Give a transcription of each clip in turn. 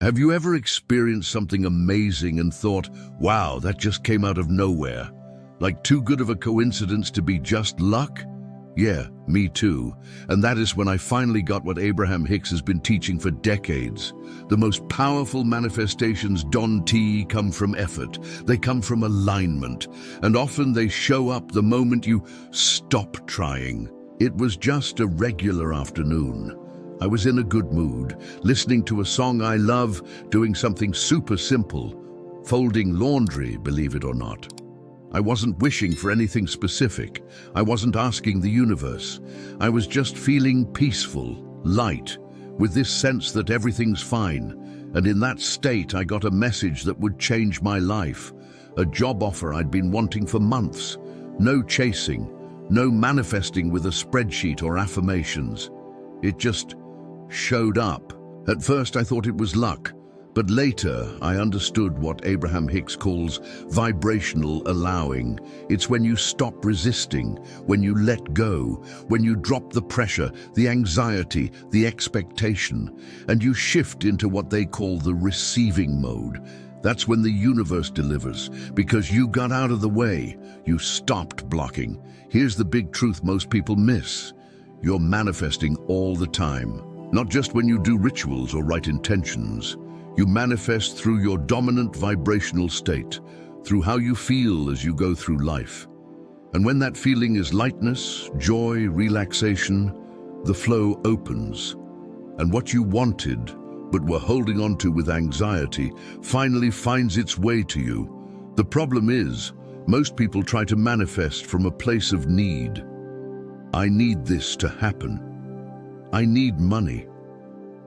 Have you ever experienced something amazing and thought, wow, that just came out of nowhere? Like too good of a coincidence to be just luck? Yeah, me too. And that is when I finally got what Abraham Hicks has been teaching for decades. The most powerful manifestations come from effort. They come from alignment. And often they show up the moment you stop trying. It was just a regular afternoon. I was in a good mood, listening to a song I love, doing something super simple, folding laundry, believe it or not. I wasn't wishing for anything specific. I wasn't asking the universe. I was just feeling peaceful, light, with this sense that everything's fine. And in that state, I got a message that would change my life. A job offer I'd been wanting for months. No chasing, no manifesting with a spreadsheet or affirmations. It just showed up. At first I thought it was luck, but later I understood what Abraham Hicks calls vibrational allowing. It's when you stop resisting, when you let go, when you drop the pressure, the anxiety, the expectation, and you shift into what they call the receiving mode. That's when the universe delivers, because you got out of the way, you stopped blocking. Here's the big truth most people miss. You're manifesting all the time. Not just when you do rituals or write intentions. You manifest through your dominant vibrational state, through how you feel as you go through life. And when that feeling is lightness, joy, relaxation, the flow opens. And what you wanted, but were holding on to with anxiety, finally finds its way to you. The problem is, most people try to manifest from a place of need. I need this to happen. I need money.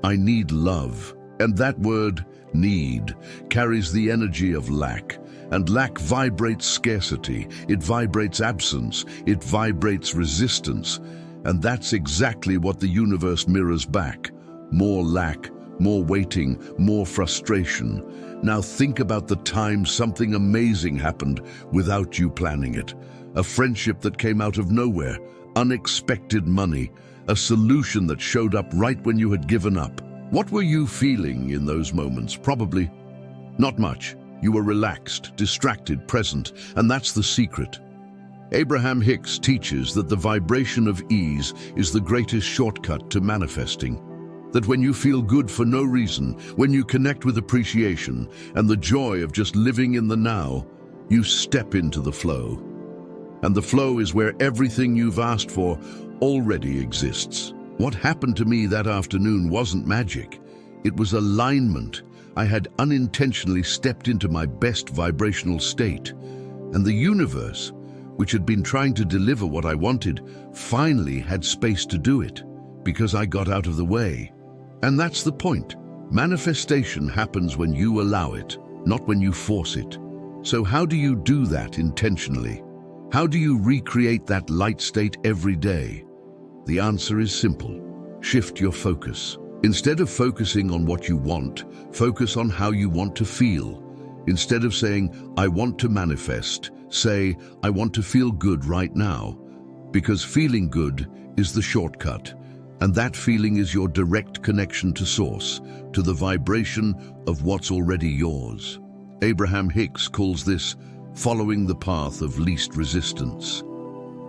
I need love. And that word, need, carries the energy of lack. And lack vibrates scarcity. It vibrates absence. It vibrates resistance. And that's exactly what the universe mirrors back. More lack, more waiting, more frustration. Now think about the time something amazing happened without you planning it. A friendship that came out of nowhere. Unexpected money. A solution that showed up right when you had given up. What were you feeling in those moments? Probably not much. You were relaxed, distracted, present, and that's the secret. Abraham Hicks teaches that the vibration of ease is the greatest shortcut to manifesting. That when you feel good for no reason, when you connect with appreciation and the joy of just living in the now, you step into the flow. And the flow is where everything you've asked for already exists. What happened to me that afternoon wasn't magic. It was alignment. I had unintentionally stepped into my best vibrational state. And the universe, which had been trying to deliver what I wanted, finally had space to do it, because I got out of the way. And that's the point. Manifestation happens when you allow it, not when you force it. So how do you do that intentionally? How do you recreate that light state every day? The answer is simple. Shift your focus. Instead of focusing on what you want, focus on how you want to feel. Instead of saying, I want to manifest, say, I want to feel good right now. Because feeling good is the shortcut. And that feeling is your direct connection to source, to the vibration of what's already yours. Abraham Hicks calls this following the path of least resistance.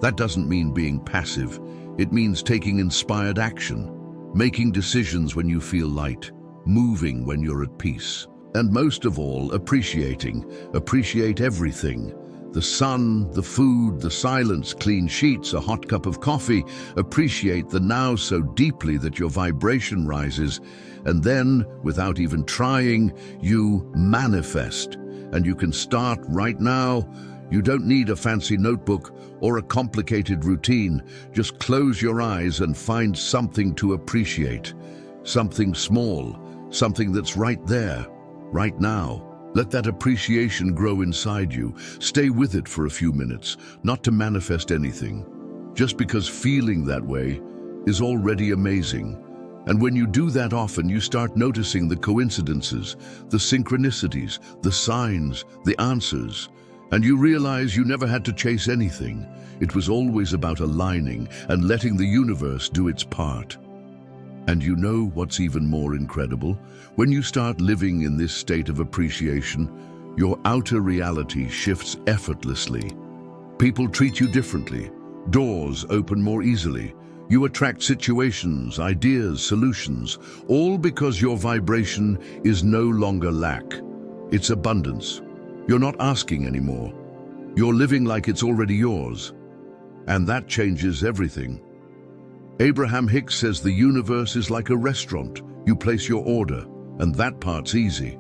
That doesn't mean being passive. It means taking inspired action, making decisions when you feel light, moving when you're at peace. And most of all, appreciate everything. The sun, the food, the silence, clean sheets, a hot cup of coffee. Appreciate the now so deeply that your vibration rises. And then, without even trying, you manifest. And you can start right now. You don't need a fancy notebook or a complicated routine. Just close your eyes and find something to appreciate. Something small, something that's right there, right now. Let that appreciation grow inside you. Stay with it for a few minutes, not to manifest anything, just because feeling that way is already amazing. And when you do that often, you start noticing the coincidences, the synchronicities, the signs, the answers. And you realize you never had to chase anything. It was always about aligning and letting the universe do its part. And you know what's even more incredible? When you start living in this state of appreciation, your outer reality shifts effortlessly. People treat you differently. Doors open more easily. You attract situations, ideas, solutions, all because your vibration is no longer lack. It's abundance. You're not asking anymore. You're living like it's already yours. And that changes everything. Abraham Hicks says the universe is like a restaurant. You place your order, and that part's easy.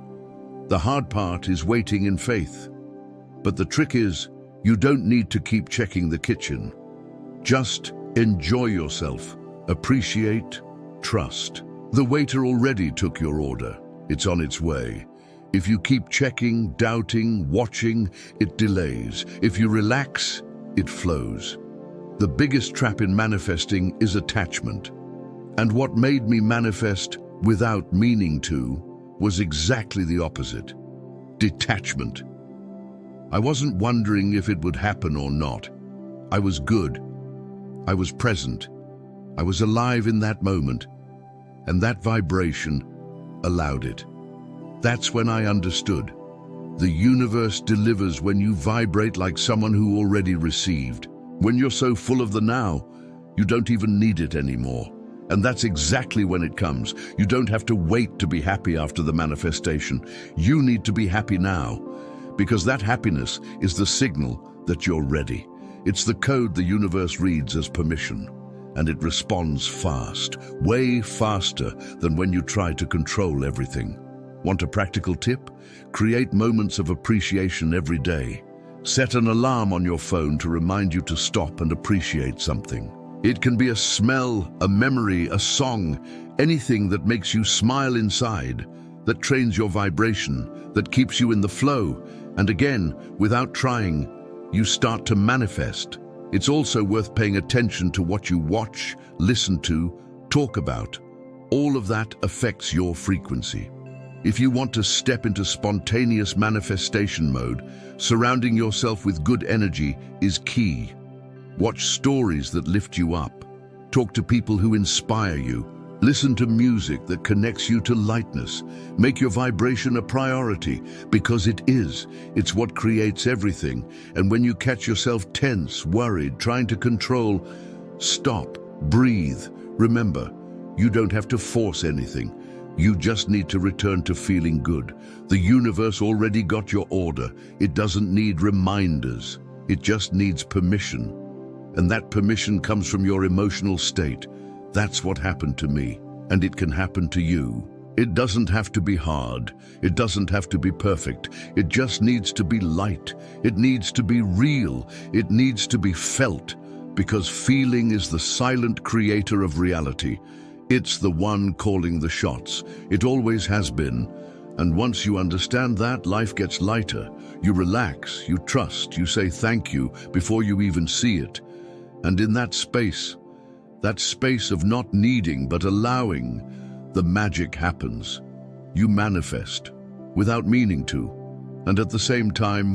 The hard part is waiting in faith. But the trick is, you don't need to keep checking the kitchen. Just enjoy yourself, appreciate, trust. The waiter already took your order. It's on its way. If you keep checking, doubting, watching, it delays. If you relax, it flows. The biggest trap in manifesting is attachment. And what made me manifest without meaning to was exactly the opposite. Detachment. I wasn't wondering if it would happen or not. I was good. I was present. I was alive in that moment. And that vibration allowed it. That's when I understood. The universe delivers when you vibrate like someone who already received. When you're so full of the now, you don't even need it anymore. And that's exactly when it comes. You don't have to wait to be happy after the manifestation. You need to be happy now, because that happiness is the signal that you're ready. It's the code the universe reads as permission, and it responds fast, way faster than when you try to control everything. Want a practical tip? Create moments of appreciation every day. Set an alarm on your phone to remind you to stop and appreciate something. It can be a smell, a memory, a song, anything that makes you smile inside, that trains your vibration, that keeps you in the flow. And again, without trying, you start to manifest. It's also worth paying attention to what you watch, listen to, talk about. All of that affects your frequency. If you want to step into spontaneous manifestation mode, surrounding yourself with good energy is key. Watch stories that lift you up. Talk to people who inspire you. Listen to music that connects you to lightness. Make your vibration a priority, because it is. It's what creates everything. And when you catch yourself tense, worried, trying to control, stop, breathe. Remember, you don't have to force anything. You just need to return to feeling good. The universe already got your order. It doesn't need reminders. It just needs permission. And that permission comes from your emotional state. That's what happened to me, and it can happen to you. It doesn't have to be hard. It doesn't have to be perfect. It just needs to be light. It needs to be real. It needs to be felt, because feeling is the silent creator of reality. It's the one calling the shots. It always has been. And once you understand that, life gets lighter. You relax, you trust, you say thank you before you even see it. And in that space of not needing but allowing, the magic happens. You manifest without meaning to, and at the same time,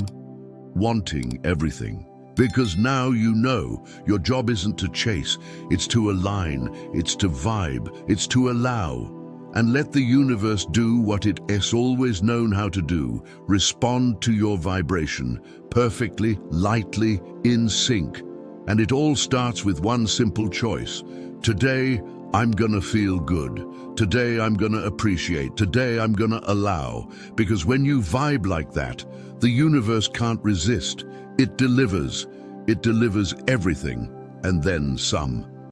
wanting everything. Because now you know your job isn't to chase, it's to align, it's to vibe, it's to allow. And let the universe do what it has always known how to do. Respond to your vibration, perfectly, lightly, in sync. And it all starts with one simple choice. Today, I'm gonna feel good. Today, I'm gonna appreciate. Today, I'm gonna allow. Because when you vibe like that, the universe can't resist. It delivers. It delivers everything, and then some.